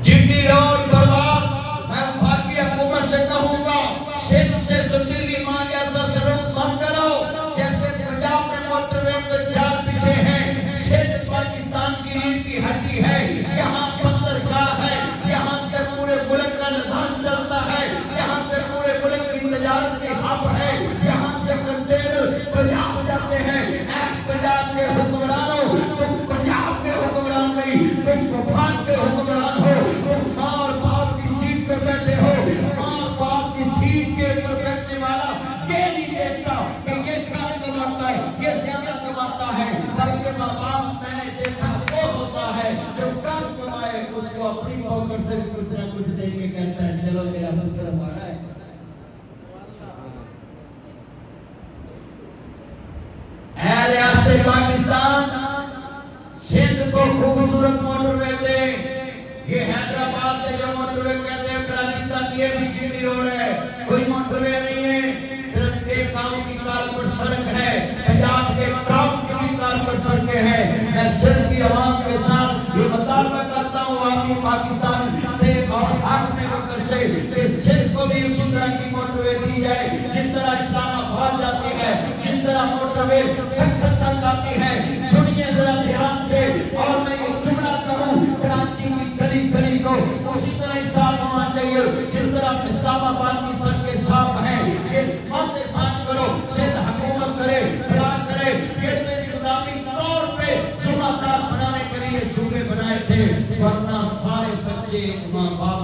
جنگی اور برباد میں وفاقی حکومت سے کہوں گا سندھ سے ستیلی ماں جیسا سڑک بند کرو جیسے پنجاب میں موٹر وے پہ جال پیچھے ہیں سندھ پاکستان کی ریڑھ کی ہڈی ہے یہاں بندرگاہ ہے یہاں سے پورے ملک کا نظام چلتا ہے یہاں سے پورے ملک کی تجارت کی ہب ہے یہااں سے کنٹینر پنجاب جاتے ہیں اے پنجاب کے حکمرانوں تم پنجاب کے حکمران نہیں تم وفاق کے حکمران ہو تم ماں اور باپ کی سیٹ پہ بیٹھے ہو ماں باپ کی سیٹ کے اوپر بیٹھنے والا یہ نہیں دیکھتا کہ یہ کام کماتا ہے یہ زیادہ کماتا ہے بلکہ ماں باپ میں نے دیکھا وہ ہوتا ہے جو کام کمائے اس کو اپنی پاکٹ سے کچھ نہ کچھ دے کے کہتا ہے چلو میرا پتر ہمارا ہے اے ریاست پاکستان سندھ کو خوبصورت موٹر وے دے یہ حیدرآباد سے جو موٹر وے کہتے ہیں کراچی تک یہ بھی جی ٹی روڈ ہے کوئی موٹر وے نہیں ہے صرف ایک گاؤں کی کارپوریٹ سڑک ہے پنجاب کے گاؤں کی بھی کارپوریٹ سڑکیں ہیں میں سندھ کی عوام کے ساتھ یہ مطالبہ کرتا ہوں آپ کی پاکستان سے اور حق میں ہو کر سے کہ سندھ کو بھی اسی طرح کی موٹر وے دی جائے جس طرح اسلام آباد جاتی ہے جس طرح موٹر وے سکھت تک آتی ہے سنیے ذرا دھیان سے اور میں یہ جملہ کہوں کراچی کی گلی گلی کو اسی طرح صاف ہونا چاہیے جس طرح اسلام آباد کی سڑکیں صاف ہیں یہ باتیں صاف کرو سندھ حکومت کرے فلان کرے یہ تو انتظامی طور پہ ذمہ دار بنانے کے لیے صوبے بنائے تھے ورنہ سارے بچے ماں باپ